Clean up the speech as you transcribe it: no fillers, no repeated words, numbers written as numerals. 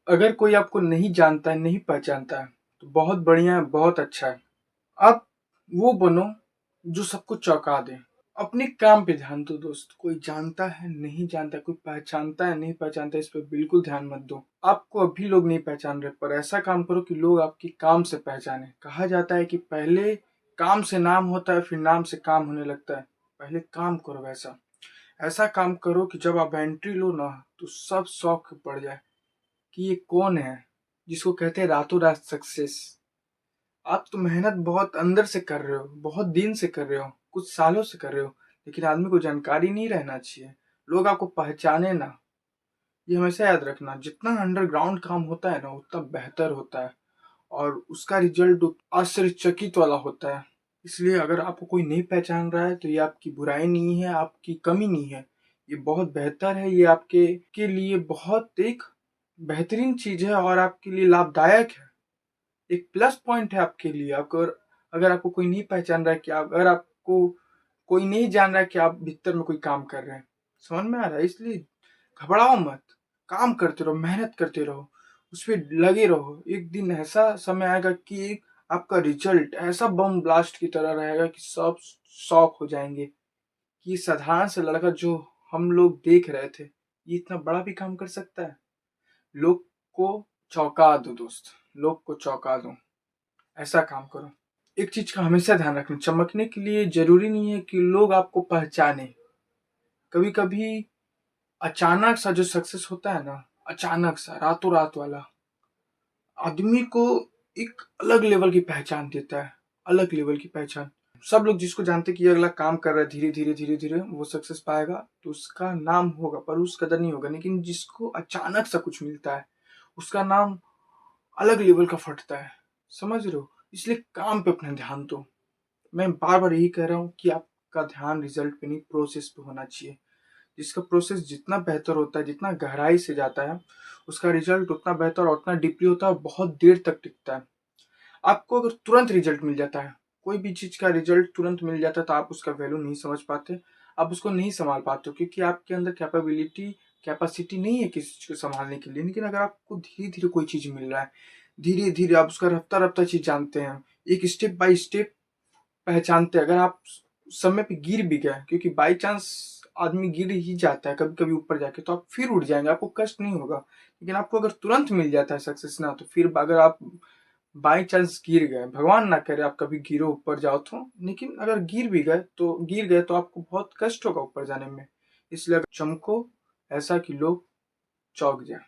अगर कोई आपको नहीं जानता है, नहीं पहचानता है, तो बहुत बढ़िया है, बहुत अच्छा है। आप वो बनो जो सबको चौंका दे। अपने काम पे ध्यान दो दोस्त। कोई जानता है, नहीं जानता, कोई पहचानता है, नहीं पहचानता, इस पे बिल्कुल ध्यान मत दो। आपको अभी लोग नहीं पहचान रहे, पर ऐसा काम करो कि लोग आपके काम से पहचाने। कहा जाता है कि पहले काम से नाम होता है, फिर नाम से काम होने लगता है। पहले काम करो वैसा। ऐसा काम करो कि जब आप एंट्री लो ना, तो सब शौक पड़ जाए कि ये कौन है, जिसको कहते हैं रातों रात सक्सेस। आप तो मेहनत बहुत अंदर से कर रहे हो, बहुत दिन से कर रहे हो, कुछ सालों से कर रहे हो, लेकिन आदमी को जानकारी नहीं रहना चाहिए, लोग आपको पहचाने ना। ये हमेशा याद रखना, जितना अंडरग्राउंड काम होता है ना, उतना बेहतर होता है और उसका रिजल्ट आश्चर्यचकित वाला होता है। इसलिए अगर आपको कोई नहीं पहचान रहा है तो ये आपकी बुराई नहीं है, आपकी कमी नहीं है, ये बहुत बेहतर है। ये आपके के लिए बहुत एक बेहतरीन चीज है और आपके लिए लाभदायक है। एक प्लस पॉइंट है आपके लिए। आपको अगर आपको कोई नहीं पहचान रहा है कि अगर आपको कोई नहीं जान रहा है कि आप भीतर में कोई काम कर रहे हैं, समझ में आ रहा है? इसलिए घबराओ मत, काम करते रहो, मेहनत करते रहो, उस पर लगे रहो। एक दिन ऐसा समय आएगा कि आपका रिजल्ट ऐसा बम ब्लास्ट की तरह रहेगा कि सब शॉक हो जाएंगे कि ये साधारण सा लड़का जो हम लोग देख रहे थे, ये इतना बड़ा भी काम कर सकता है। लोग को चौंका दो दोस्त, लोग को चौंका दो। ऐसा काम करो। एक चीज का हमेशा ध्यान रखना, चमकने के लिए जरूरी नहीं है कि लोग आपको पहचाने। कभी कभी अचानक सा जो सक्सेस होता है ना, अचानक सा रातों रात वाला, आदमी को एक अलग लेवल की पहचान देता है। अलग लेवल की पहचान। सब लोग जिसको जानते हैं कि ये अगला काम कर रहा है, धीरे धीरे धीरे धीरे वो सक्सेस पाएगा, तो उसका नाम होगा पर उस कदर नहीं होगा। लेकिन जिसको अचानक सा कुछ मिलता है, उसका नाम अलग लेवल का फटता है। समझ रहे हो? इसलिए काम पे अपना ध्यान दो। मैं बार बार यही कह रहा हूँ कि आपका ध्यान रिजल्ट पे नहीं, प्रोसेस पे होना चाहिए। जिसका प्रोसेस जितना बेहतर होता है, जितना गहराई से जाता है, उसका रिजल्ट उतना बेहतर और उतना डीपली होता है और बहुत देर तक टिकता है। आपको अगर तुरंत रिजल्ट मिल जाता है, कोई भी चीज का रिजल्ट तुरंत मिल जाता है, तो आप उसका वैल्यू नहीं समझ पाते, आप उसको नहीं संभाल पाते हो, क्योंकि आपके अंदर कैपेसिटी नहीं है किसी चीज को संभालने के लिए। लेकिन अगर आपको धीरे धीरे कोई चीज मिल रहा है, धीरे धीरे आप उसका रफ्ता रफ्ता चीज जानते हैं, एक स्टेप बाय स्टेप पहचानते हैं। अगर आप समय पे गिर भी गए, क्योंकि बाई चांस आदमी गिर ही जाता है कभी कभी ऊपर जाके, तो आप फिर उठ जाएंगे, आपको कष्ट नहीं होगा। लेकिन आपको अगर तुरंत मिल जाता है सक्सेस ना, तो फिर अगर आप बाई चांस गिर गए, भगवान ना करे आप कभी गिरो ऊपर जाओ तो, लेकिन अगर गिर गए तो आपको बहुत कष्ट होगा ऊपर जाने में। इसलिए अगर चमको ऐसा कि लोग चौंक जाए।